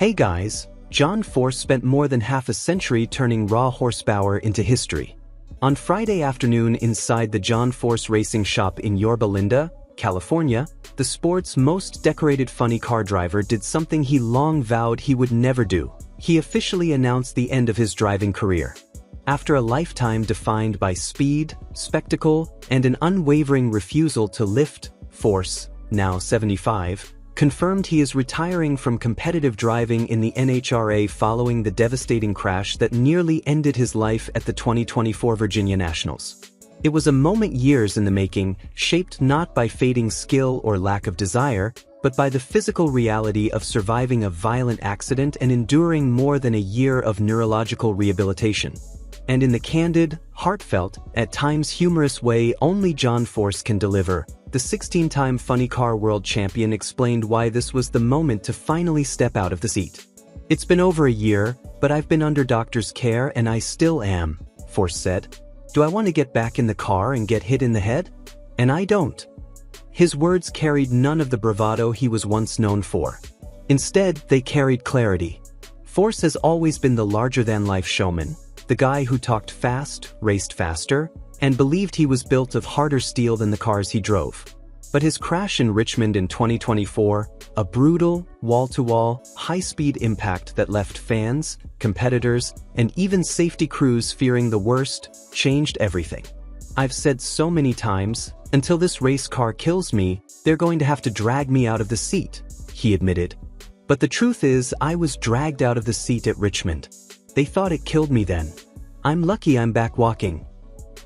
Hey guys, John Force spent more than half a century turning raw horsepower into history. On Friday afternoon inside the John Force racing shop in Yorba Linda, California, the sport's most decorated funny car driver did something he long vowed he would never do. He officially announced the end of his driving career. After a lifetime defined by speed, spectacle, and an unwavering refusal to lift, Force, now 75, confirmed he is retiring from competitive driving in the NHRA following the devastating crash that nearly ended his life at the 2024 Virginia Nationals. It was a moment years in the making, shaped not by fading skill or lack of desire, but by the physical reality of surviving a violent accident and enduring more than a year of neurological rehabilitation. And in the candid, heartfelt, at times humorous way only John Force can deliver, the 16-time Funny Car World Champion explained why this was the moment to finally step out of the seat. "It's been over a year, but I've been under doctor's care and I still am," Force said. "Do I want to get back in the car and get hit in the head? And I don't." His words carried none of the bravado he was once known for. Instead, they carried clarity. Force has always been the larger-than-life showman, the guy who talked fast, raced faster, and believed he was built of harder steel than the cars he drove. But his crash in Richmond in 2024, a brutal, wall-to-wall, high-speed impact that left fans, competitors, and even safety crews fearing the worst, changed everything. "I've said so many times, until this race car kills me, they're going to have to drag me out of the seat," he admitted. "But the truth is, I was dragged out of the seat at Richmond. They thought it killed me then. I'm lucky I'm back walking."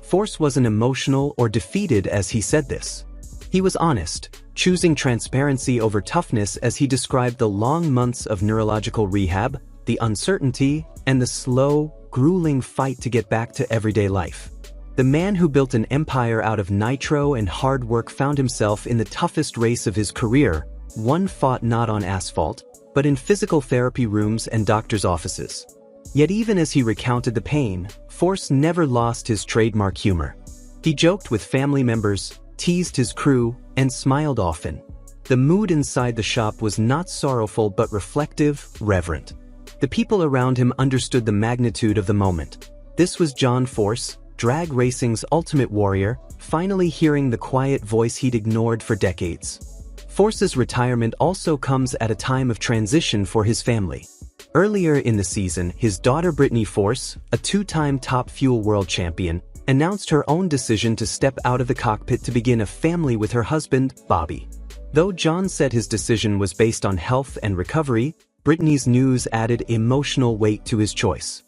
Force wasn't emotional or defeated as he said this. He was honest, choosing transparency over toughness as he described the long months of neurological rehab, the uncertainty, and the slow, grueling fight to get back to everyday life. The man who built an empire out of nitro and hard work found himself in the toughest race of his career, one fought not on asphalt, but in physical therapy rooms and doctors' offices. Yet even as he recounted the pain, Force never lost his trademark humor. He joked with family members, teased his crew, and smiled often. The mood inside the shop was not sorrowful but reflective, reverent. The people around him understood the magnitude of the moment. This was John Force, drag racing's ultimate warrior, finally hearing the quiet voice he'd ignored for decades. Force's retirement also comes at a time of transition for his family. Earlier in the season, his daughter Brittany Force, a two-time Top Fuel world champion, announced her own decision to step out of the cockpit to begin a family with her husband, Bobby. Though John said his decision was based on health and recovery, Brittany's news added emotional weight to his choice.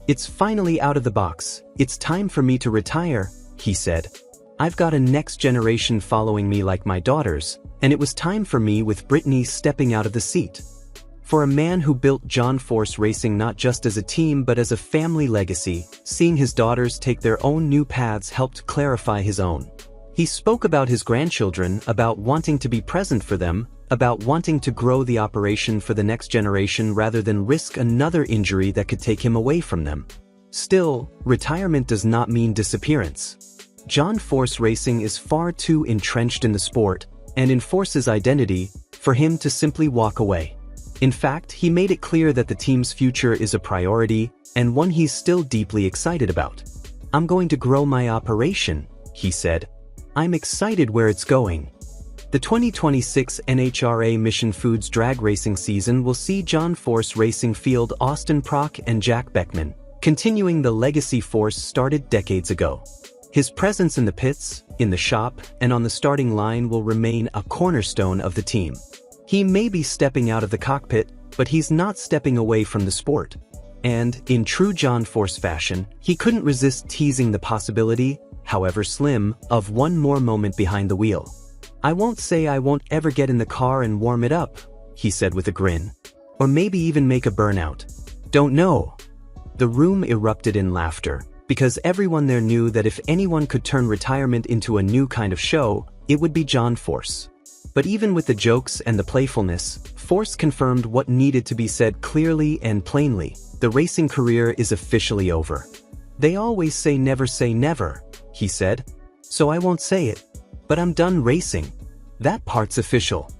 "It's finally out of the box. It's time for me to retire," he said. "I've got a next generation following me like my daughters, and it was time for me with Brittany stepping out of the seat." For a man who built John Force Racing not just as a team but as a family legacy, seeing his daughters take their own new paths helped clarify his own. He spoke about his grandchildren, about wanting to be present for them, about wanting to grow the operation for the next generation rather than risk another injury that could take him away from them. Still, retirement does not mean disappearance. John Force Racing is far too entrenched in the sport, and in Force's identity, for him to simply walk away. In fact, he made it clear that the team's future is a priority, and one he's still deeply excited about. "I'm going to grow my operation," he said. "I'm excited where it's going." The 2026 NHRA Mission Foods drag racing season will see John Force Racing field Austin Prock and Jack Beckman, continuing the legacy Force started decades ago. His presence in the pits, in the shop, and on the starting line will remain a cornerstone of the team. He may be stepping out of the cockpit, but he's not stepping away from the sport. And, in true John Force fashion, he couldn't resist teasing the possibility, however slim, of one more moment behind the wheel. "I won't say I won't ever get in the car and warm it up," he said with a grin. "Or maybe even make a burnout. Don't know." The room erupted in laughter, because everyone there knew that if anyone could turn retirement into a new kind of show, it would be John Force. But even with the jokes and the playfulness, Force confirmed what needed to be said clearly and plainly: the racing career is officially over. "They always say never," he said. "So I won't say it. But I'm done racing. That part's official."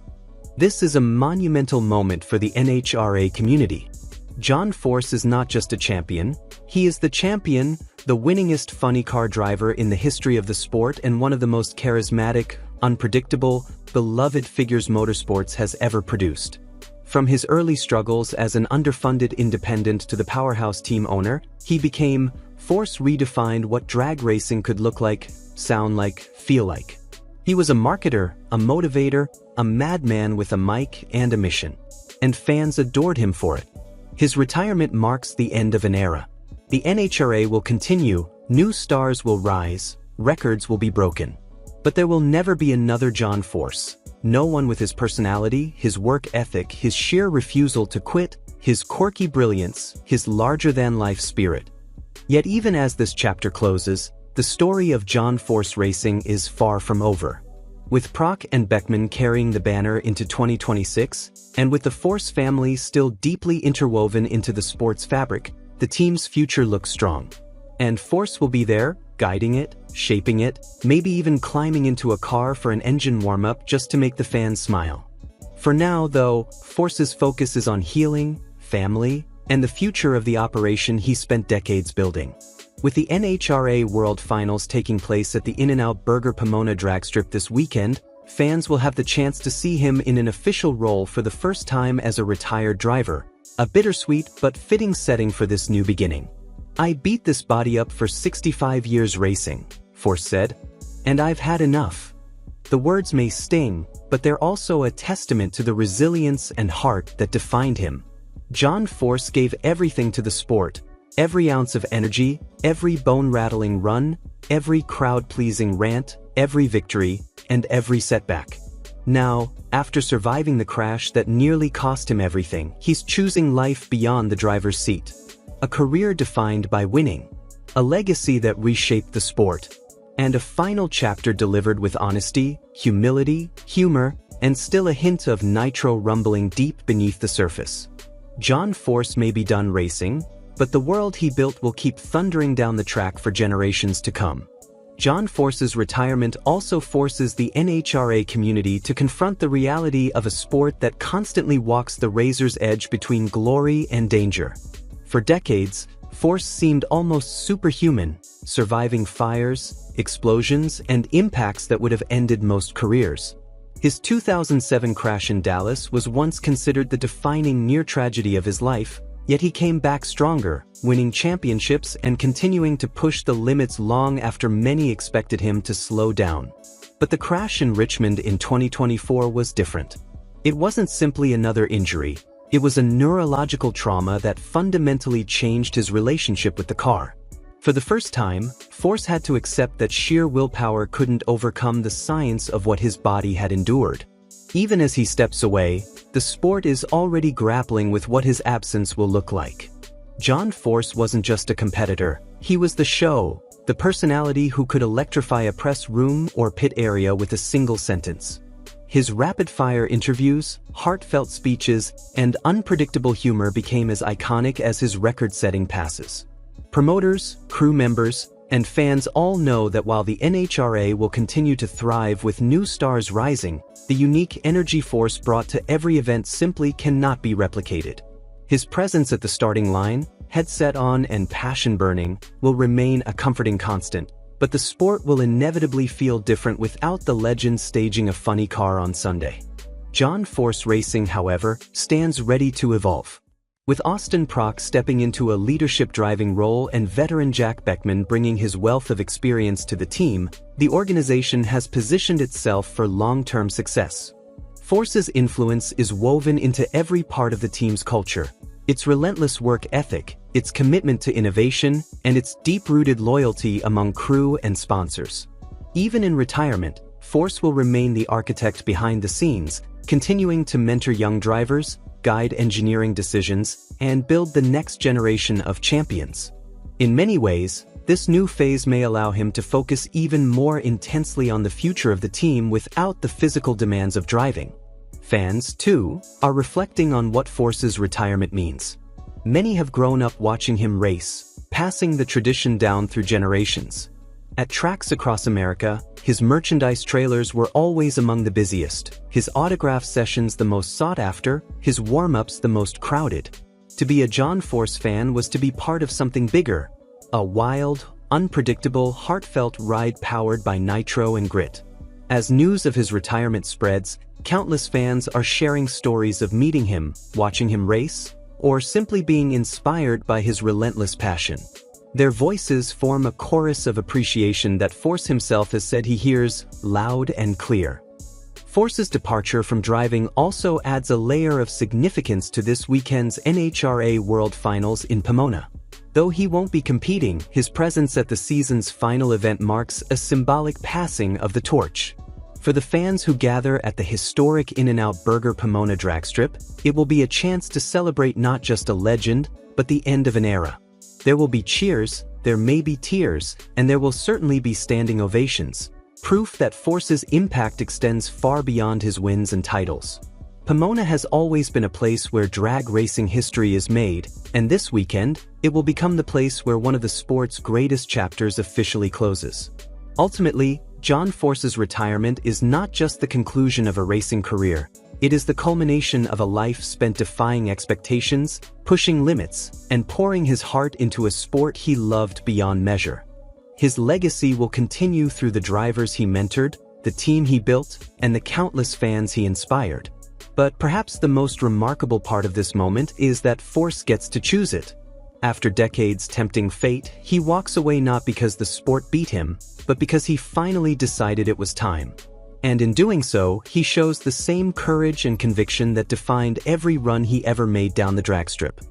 This is a monumental moment for the NHRA community. John Force is not just a champion, he is the champion, the winningest funny car driver in the history of the sport and one of the most charismatic, unpredictable, beloved figures motorsports has ever produced. From his early struggles as an underfunded independent to the powerhouse team owner, he became Force redefined what drag racing could look like, sound like, feel like. He was a marketer, a motivator, a madman with a mic and a mission. And fans adored him for it. His retirement marks the end of an era. The NHRA will continue, new stars will rise, records will be broken. But there will never be another John Force. No one with his personality, his work ethic, his sheer refusal to quit, his quirky brilliance, his larger-than-life spirit. Yet even as this chapter closes, the story of John Force Racing is far from over. With Prock and Beckman carrying the banner into 2026, and with the Force family still deeply interwoven into the sport's fabric, the team's future looks strong. And Force will be there, guiding it, shaping it, maybe even climbing into a car for an engine warm-up just to make the fans smile. For now, though, Force's focus is on healing, family, and the future of the operation he spent decades building. With the NHRA World Finals taking place at the In-N-Out Burger Pomona drag strip this weekend, fans will have the chance to see him in an official role for the first time as a retired driver, a bittersweet but fitting setting for this new beginning. "I beat this body up for 65 years racing," Force said, "and I've had enough." The words may sting, but they're also a testament to the resilience and heart that defined him. John Force gave everything to the sport, every ounce of energy, every bone-rattling run, every crowd-pleasing rant, every victory, and every setback. Now, after surviving the crash that nearly cost him everything, he's choosing life beyond the driver's seat. A career defined by winning, a legacy that reshaped the sport, and a final chapter delivered with honesty, humility, humor, and still a hint of nitro rumbling deep beneath the surface. John Force may be done racing, but the world he built will keep thundering down the track for generations to come. John Force's retirement also forces the NHRA community to confront the reality of a sport that constantly walks the razor's edge between glory and danger. For decades, Force seemed almost superhuman, surviving fires, explosions, and impacts that would have ended most careers. His 2007 crash in Dallas was once considered the defining near-tragedy of his life, yet he came back stronger, winning championships and continuing to push the limits long after many expected him to slow down. But the crash in Richmond in 2024 was different. It wasn't simply another injury, it was a neurological trauma that fundamentally changed his relationship with the car. For the first time, Force had to accept that sheer willpower couldn't overcome the science of what his body had endured. Even as he steps away, the sport is already grappling with what his absence will look like. John Force wasn't just a competitor, he was the show, the personality who could electrify a press room or pit area with a single sentence. His rapid-fire interviews, heartfelt speeches, and unpredictable humor became as iconic as his record-setting passes. Promoters, crew members, and fans all know that while the NHRA will continue to thrive with new stars rising, the unique energy Force brought to every event simply cannot be replicated. His presence at the starting line, headset on and passion burning, will remain a comforting constant, but the sport will inevitably feel different without the legend staging a funny car on Sunday. John Force Racing, however, stands ready to evolve. With Austin Prock stepping into a leadership driving role and veteran Jack Beckman bringing his wealth of experience to the team, the organization has positioned itself for long-term success. Force's influence is woven into every part of the team's culture. Its relentless work ethic, its commitment to innovation, and its deep-rooted loyalty among crew and sponsors. Even in retirement, Force will remain the architect behind the scenes, continuing to mentor young drivers, guide engineering decisions, and build the next generation of champions. In many ways, this new phase may allow him to focus even more intensely on the future of the team without the physical demands of driving. Fans, too, are reflecting on what Force's retirement means. Many have grown up watching him race, passing the tradition down through generations. At tracks across America, his merchandise trailers were always among the busiest, his autograph sessions the most sought after, his warm-ups the most crowded. To be a John Force fan was to be part of something bigger, a wild, unpredictable, heartfelt ride powered by nitro and grit. As news of his retirement spreads, countless fans are sharing stories of meeting him, watching him race, or simply being inspired by his relentless passion. Their voices form a chorus of appreciation that Force himself has said he hears loud and clear. Force's departure from driving also adds a layer of significance to this weekend's NHRA World Finals in Pomona. Though he won't be competing, his presence at the season's final event marks a symbolic passing of the torch. For the fans who gather at the historic In-N-Out Burger Pomona dragstrip, it will be a chance to celebrate not just a legend, but the end of an era. There will be cheers, there may be tears, and there will certainly be standing ovations. Proof that Force's impact extends far beyond his wins and titles. Pomona has always been a place where drag racing history is made, and this weekend, it will become the place where one of the sport's greatest chapters officially closes. Ultimately, John Force's retirement is not just the conclusion of a racing career. It is the culmination of a life spent defying expectations, pushing limits, and pouring his heart into a sport he loved beyond measure. His legacy will continue through the drivers he mentored, the team he built, and the countless fans he inspired. But perhaps the most remarkable part of this moment is that Force gets to choose it. After decades tempting fate, he walks away not because the sport beat him, but because he finally decided it was time. And in doing so, he shows the same courage and conviction that defined every run he ever made down the dragstrip.